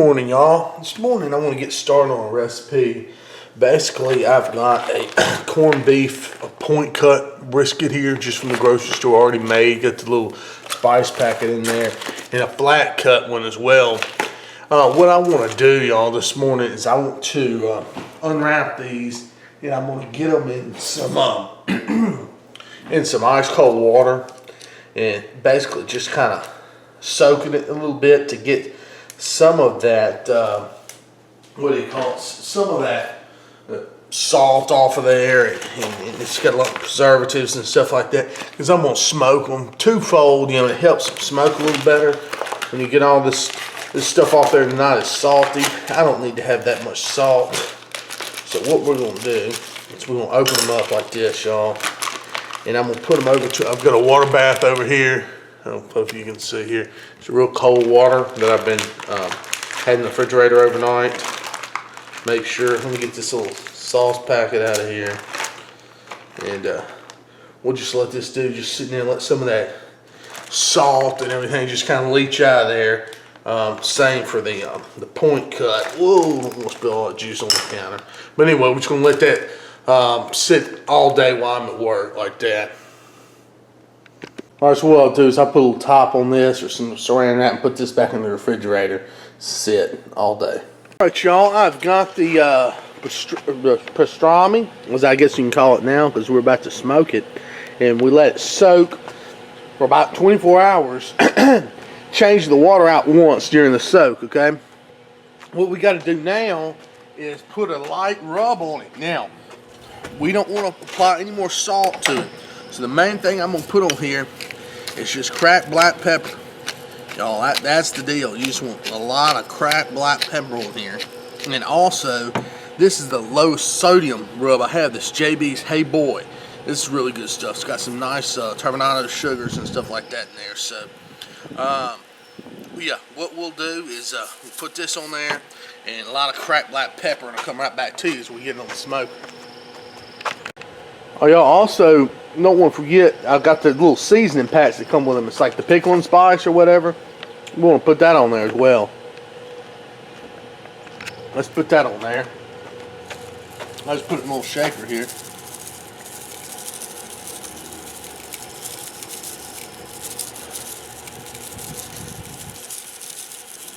morning, y'all. This morning I want to get started on a recipe. Basically, I've got a corned beef, a point cut brisket here just from the grocery store already made. Got the little spice packet in there and a flat cut one as well. What I want to do, y'all, this morning is I want to unwrap these and I'm going to get them in some ice cold water and basically just kind of soaking it a little bit to get some of that, some of that salt off of there, and it's got a lot of preservatives and stuff like that, because I'm going to smoke them twofold. You know, it helps them smoke a little better when you get all this stuff off there. Not as salty. I don't need to have that much salt. So what we're going to do is we're going to open them up like this, y'all, and I'm going to put them over to, I've got a water bath over here. I don't know if you can see here. It's real cold water that I've been had in the refrigerator overnight. Make sure, let me get this little sauce packet out of here. And we'll just let this dude just sit there and let some of that salt and everything just kind of leach out of there. Same for the point cut. Whoa, I'm gonna spill all that juice on the counter. But anyway, we're just gonna let that sit all day while I'm at work like that. Alright, so what I'll do is I'll put a little top on this or some saran wrap and put this back in the refrigerator. Sit all day. Alright, y'all, I've got the pastrami, as I guess you can call it now, because we're about to smoke it. And we let it soak for about 24 hours. Change the water out once during the soak, okay? What we got to do now is put a light rub on it. Now, we don't want to apply any more salt to it. So the main thing I'm going to put on here is just cracked black pepper. Y'all, that's the deal. You just want a lot of cracked black pepper on here. And then also, this is the low sodium rub I have, this JB's Hey Boy. This is really good stuff. It's got some nice turbinado sugars and stuff like that in there. So, yeah, what we'll do is we'll put this on there and a lot of cracked black pepper, and I'll come right back to you as we get it on the smoke. Oh, y'all, also don't want to forget, I've got the little seasoning packs that come with them. It's like the pickling spice or whatever. We want to put that on there as well. Let's put that on there. I'll just put it in a little shaker here.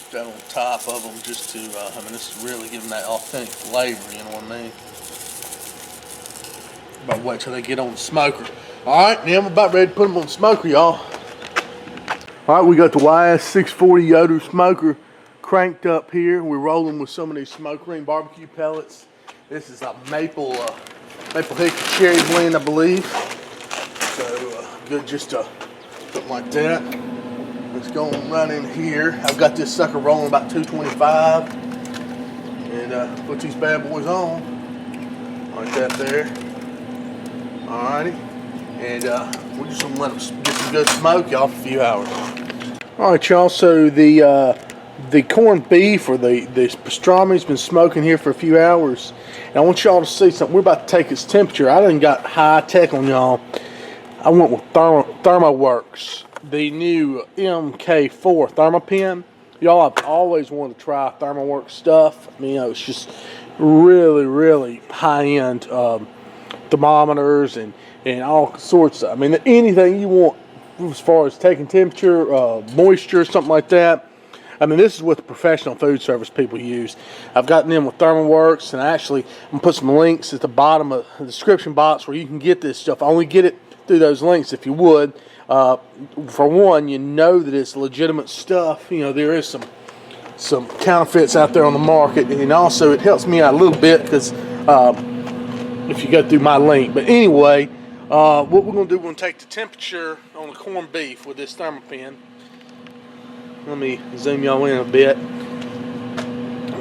Put that on top of them just to, I mean, this is really giving that authentic flavor, you know what I mean? About to wait till they get on the smoker. Alright, now I'm about ready to put them on the smoker, y'all. Alright, we got the YS640 Yoder smoker cranked up here. We're rolling with some of these smoke ring barbecue pellets. This is a maple hickory cherry blend, I believe. So good just to put like that. Let's go right in here. I've got this sucker rolling about 225. And put these bad boys on. Like that there. Alrighty, and we're just gonna let them get some good smoke, y'all, for a few hours. Alright, y'all, so the corned beef or the pastrami's been smoking here for a few hours, and I want y'all to see something. We're about to take its temperature. I done got high tech on y'all. I went with ThermoWorks, the new MK4 ThermoPen. Y'all, I've always wanted to try ThermoWorks stuff. I mean, you know, it's just really, really high-end thermometers and all sorts of, I mean, anything you want as far as taking temperature, moisture, something like that. I mean, this is what the professional food service people use. I've gotten in with ThermoWorks, and actually I'm gonna put some links at the bottom of the description box where you can get this stuff. I only get it through those links if you would. For one, you know that it's legitimate stuff. You know, there is some counterfeits out there on the market, and also it helps me out a little bit because if you go through my link. But anyway, what we're going to do, we're going to take the temperature on the corned beef with this ThermoPen. Let me zoom y'all in a bit.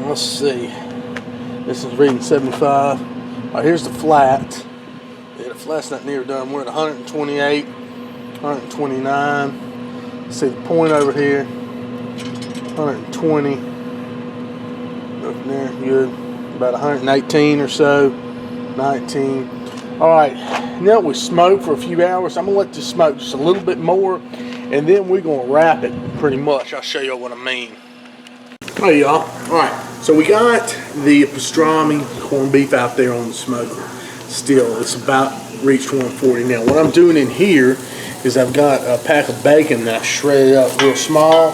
Let's see. This is reading 75. All right, here's the flat. Yeah, the flat's not near done. We're at 128, 129. See the point over here. 120. Up there, good. About 118 or so. 19. Alright, now we smoke for a few hours. I'm going to let this smoke just a little bit more, and then we're going to wrap it pretty much. I'll show you what I mean. Hey y'all, alright, so we got the pastrami corned beef out there on the smoker. Still, it's about reached 140. Now what I'm doing in here is I've got a pack of bacon that I shredded up real small.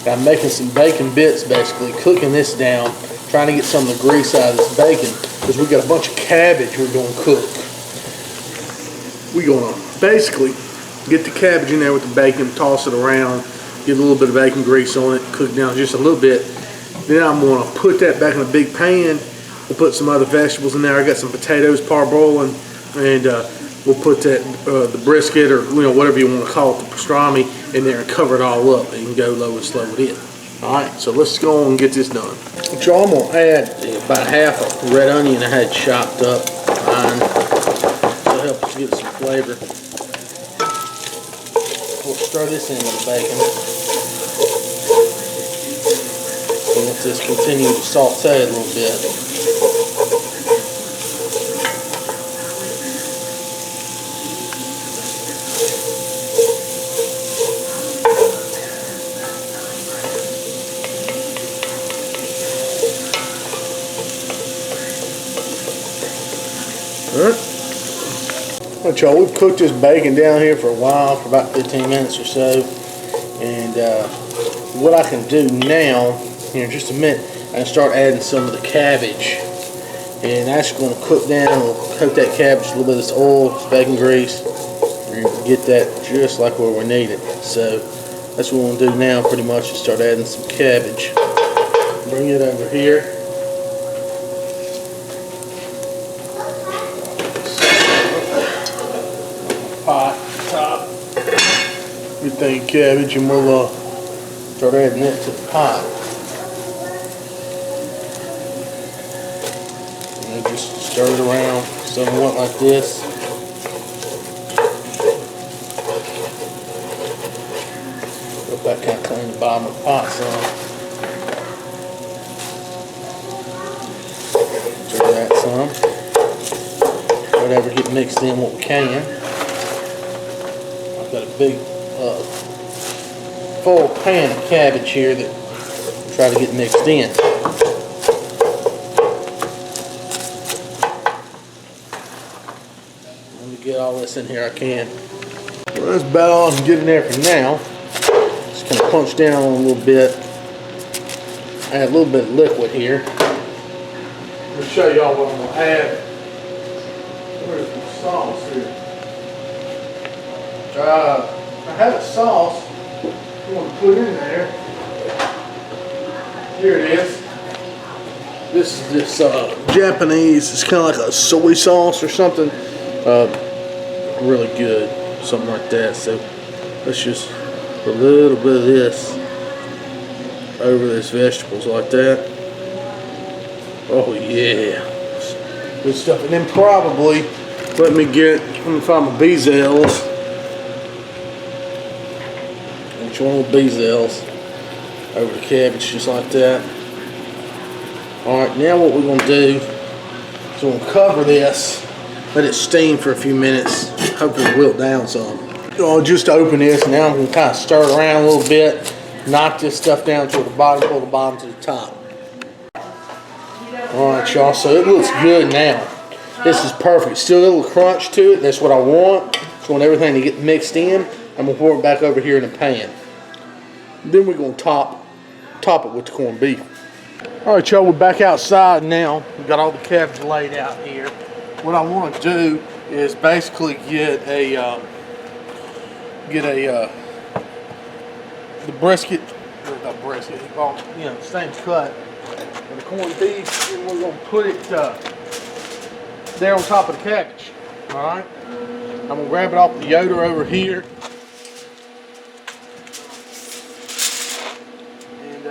And I'm making some bacon bits basically, cooking this down, trying to get some of the grease out of this bacon because we got a bunch of cabbage we're going to cook. We're going to basically get the cabbage in there with the bacon, toss it around, get a little bit of bacon grease on it, cook down just a little bit. Then I'm going to put that back in a big pan. We'll put some other vegetables in there. I got some potatoes parboiling, and we'll put that the brisket, or whatever you want to call it, the pastrami, in there and cover it all up and go low and slow with it. All right, so let's go on and get this done. So I'm going to add about half a red onion I had chopped up fine. That'll help us get some flavor. We'll stir this in with the bacon. Let this continue to saute a little bit. Alright, y'all, we've cooked this bacon down here for a while, for about 15 minutes or so. And what I can do now, here in just a minute, I can start adding some of the cabbage, and that's going to cook down. We'll cook that cabbage, a little bit of this oil, this bacon grease, and get that just like where we need it. So that's what we're going to do now, pretty much, is start adding some cabbage. Bring it over here. Pot top. Everything cabbage, and we'll start adding it to the pot. Just stir it around somewhat like this. Hope that kind of clean the bottom of the pot some. Stir that some. Whatever, get mixed in what we can. I've got a big full pan of cabbage here that I'll try to get mixed in. Get all this in here I can. Well, that's about all I can get in there for now. Just kind of punch down a little bit. Add a little bit of liquid here. Let me show y'all what I'm going to add. Where's the sauce here? I have a sauce I'm going to put in there. Here it is. This is this Japanese, it's kind of like a soy sauce or something. Really good, something like that. So let's just put a little bit of this over these vegetables like that. Oh yeah, good stuff. And then probably let me find my bezels. Each one with bezels over the cabbage just like that. All right, now what we're going to do is we're going to cover this. Let it steam for a few minutes. Hopefully wilt down some. I'll just open this. Now I'm going to kind of stir it around a little bit. Knock this stuff down to the bottom, pull the bottom to the top. Alright y'all, so it looks good now. This is perfect. Still a little crunch to it. That's what I want. Just want everything to get mixed in. I'm going to pour it back over here in the pan. Then we're going to top it with the corned beef. Alright y'all, we're back outside now. We've got all the cabbage laid out here. What I want to do is basically get the brisket, or not brisket, same cut, and the corned beef, and we're going to put it there on top of the cabbage. All right, I'm going to grab it off the yoder over here, and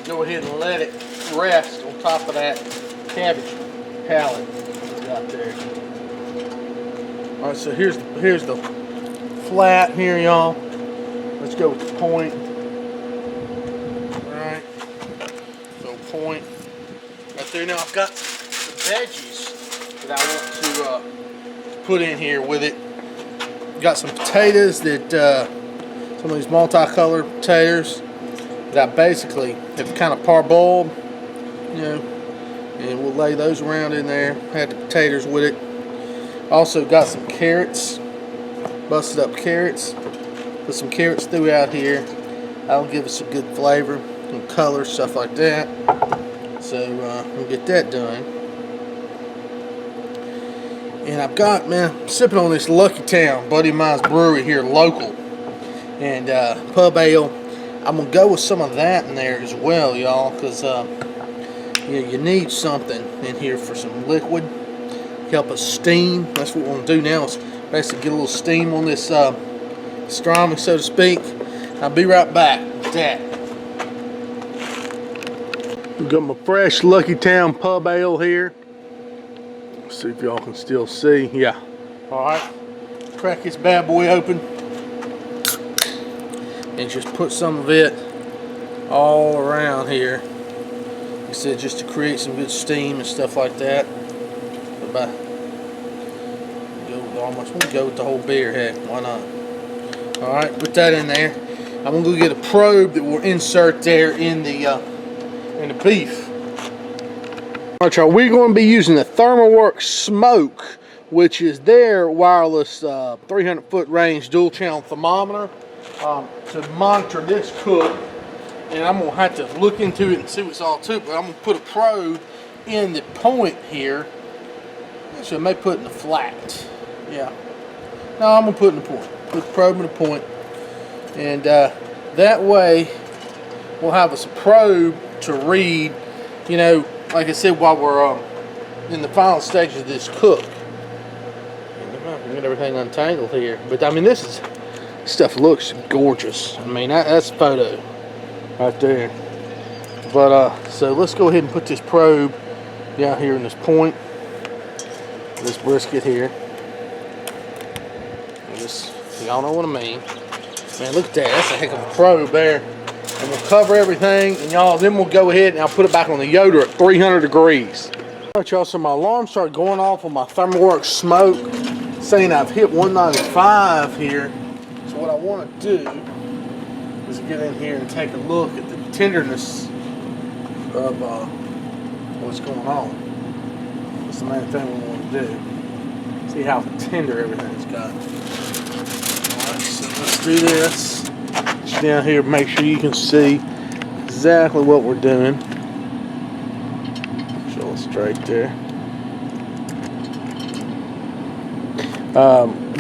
go ahead and let it rest on top of that cabbage palette. Out there. All right, so here's the flat here, y'all. Let's go with the point. All right, so point right there. Now I've got some veggies that I want to put in here with it. Got some potatoes that some of these multicolored potatoes. that I basically have kind of parboiled, you know, and we'll lay those around in there. Had the potatoes with it. Also got some carrots, busted up carrots. Put some carrots throughout here. That'll give us a good flavor and color, stuff like that. So we'll get that done. And I've got, man, I'm sipping on this Lucky Town, buddy of mine's brewery here, local, and pub ale. I'm gonna go with some of that in there as well, y'all, because you need something in here for some liquid. Help us steam. That's what we're gonna do now, is basically get a little steam on this pastrami, so to speak. I'll be right back with that. We've got my fresh Lucky Town pub ale here. Let's see if y'all can still see. Yeah. Alright. Crack this bad boy open. And just put some of it all around here. Like I said, just to create some good steam and stuff like that. We'll go with the whole beer, heck, why not? Alright, put that in there. I'm gonna go get a probe that we'll insert there in the beef. Alright, y'all, we're going to be using the Thermoworks Smoke, which is their wireless 300-foot range dual channel thermometer to monitor this cook. And I'm going to have to look into it and see what's all to it, but I'm going to put a probe in the point here. Actually, I may put it in the flat. Yeah. No, I'm going to put it in the point. Put the probe in the point. And that way, we'll have us a probe to read, you know, like I said, while we're in the final stages of this cook. Get everything untangled here. But I mean, this stuff looks gorgeous. I mean, that's photo right there. But so let's go ahead and put this probe down here in this point. This brisket here. Y'all know what I mean. Man, look at that. That's a heck of a probe there. And we'll cover everything, and y'all, then we'll go ahead and I'll put it back on the Yoder at 300 degrees. Alright, y'all, so my alarm started going off on my Thermoworks Smoke, saying I've hit 195 here. So what I want to do is get in here and take a look at the tenderness of what's going on. That's the main thing we want to do. See how tender everything's got. Alright, so let's do this. Down here, make sure you can see exactly what we're doing. Show it straight there.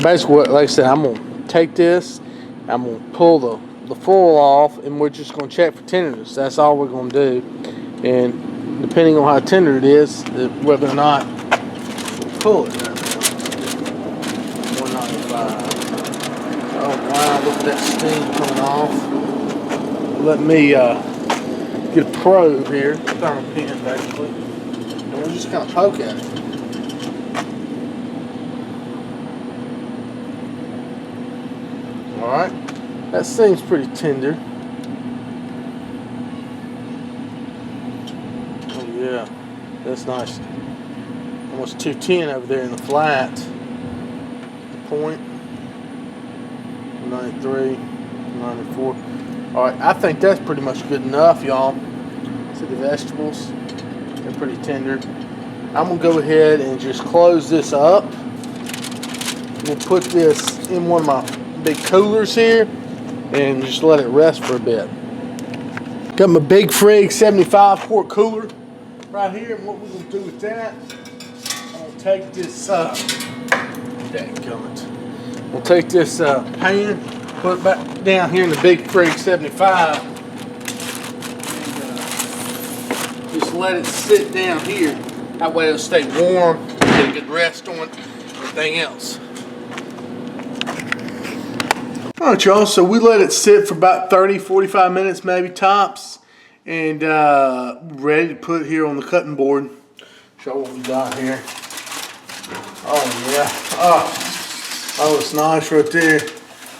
Basically, like I said, I'm going to take this, I'm going to pull the foil off, and we're just going to check for tenderness. That's all we're going to do. And depending on how tender it is, whether or not we'll pull it. 195. Oh wow, look at that steam coming off. Let me get a probe here, thermal pin basically, and we'll just kind of poke at it. Alright, that seems pretty tender. Oh yeah, that's nice. Almost 210 over there in the flat. The point. 93, 94. Alright, I think that's pretty much good enough, y'all. See the vegetables? They're pretty tender. I'm going to go ahead and just close this up. We'll put this in one of my big coolers here and just let it rest for a bit. Got my Big Frig 75 quart cooler right here, and what we're going to do with that, I'm going to take this, we'll take this pan, put it back down here in the Big Frig 75, and just let it sit down here. That way it'll stay warm, get a good rest on everything else. Alright, y'all, so we let it sit for about 30-45 minutes maybe tops, and ready to put here on the cutting board. Show what we got here. Oh yeah, oh, it's nice right there.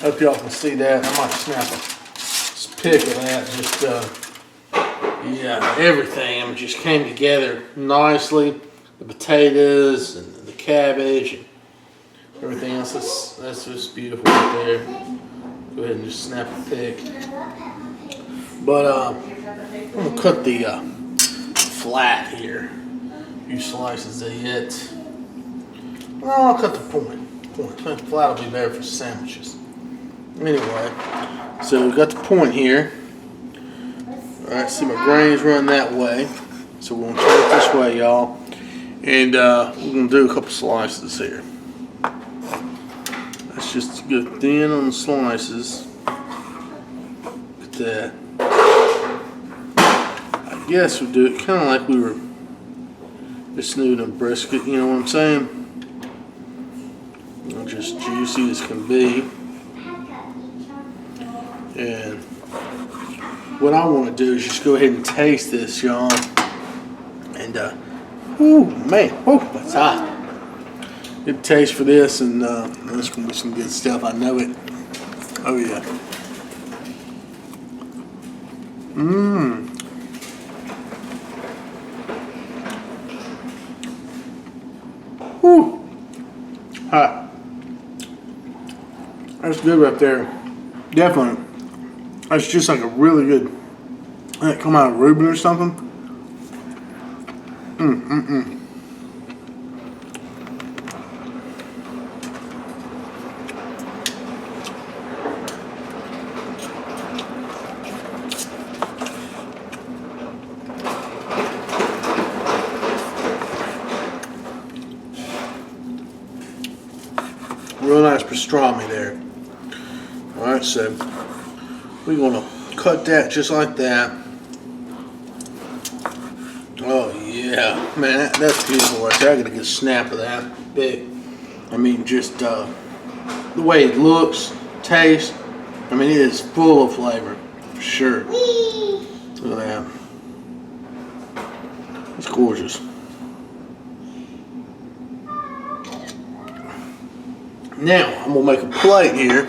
Hope y'all can see that. I might snap a pic of that. Just, yeah, everything just came together nicely. The potatoes and the cabbage and everything else. That's just beautiful right there. Go ahead and just snap a pic. But I'm gonna cut the flat here. A few slices of it. Well, I'll cut the point. The flat will be better for sandwiches. Anyway, so we got the point here. Alright, see my grains run that way. So we're gonna turn it this way, y'all. And we're gonna do a couple slices here. Let's just go thin on the slices. Look at that. I guess we'll do it kind of like we were just doing a brisket, you know what I'm saying? Just juicy as can be. And what I want to do is just go ahead and taste this, y'all. And ooh, man, oh, that's hot. Good taste for this, and this gonna be some good stuff. I know it. Oh yeah. Mmm. Whew. Hot. That's good right there. Definitely. That's just like a really good. That come out of Reuben or something. Real nice pastrami there. Alright, so we're going to cut that just like that. Oh yeah, man, that's beautiful right there. I got a good snap of that. Big. I mean, just the way it looks, tastes. I mean, it is full of flavor, for sure. Look at that. It's gorgeous. Now, I'm going to make a plate here.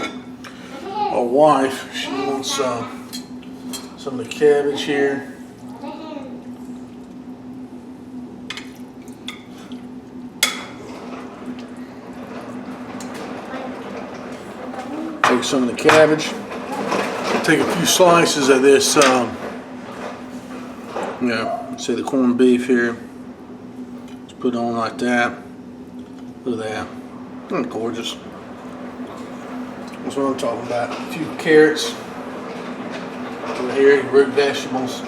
My wife, she wants some of the cabbage here. Take some of the cabbage. Take a few slices of this, you know, say the corned beef here. Just put it on like that. Look at that. Isn't it gorgeous? That's what I'm talking about. A few carrots over here, root vegetables.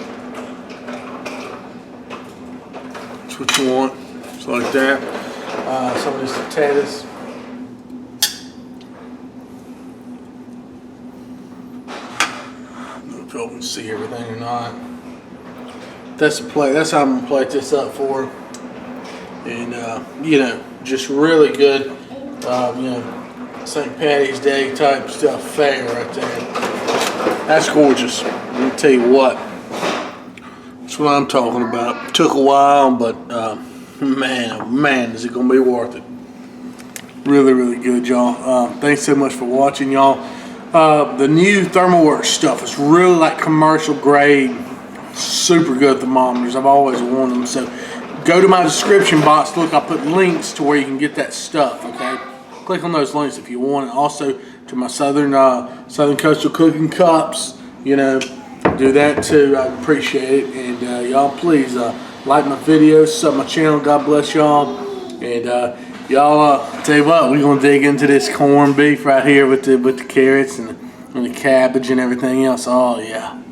That's what you want. Just like that. Some of these potatoes. I don't know if y'all can see everything or not. That's the plate. That's how I'm gonna plate this up for. And you know, just really good. You know, St. Patty's Day type stuff fare right there. That's gorgeous. Let me tell you what. That's what I'm talking about. Took a while, but man, oh man, is it gonna be worth it. Really, really good, y'all. Thanks so much for watching, y'all. The new thermometer stuff is really like commercial grade, super good thermometers. I've always wanted them. So go to my description box. Look, I put links to where you can get that stuff. Okay. Click on those links if you want. Also to my Southern Coastal Cooking Cups, you know, do that too. I appreciate it. And y'all, please like my videos, sub my channel. God bless y'all. And y'all, tell you what, we're gonna dig into this corned beef right here with the carrots and the cabbage and everything else. Oh yeah.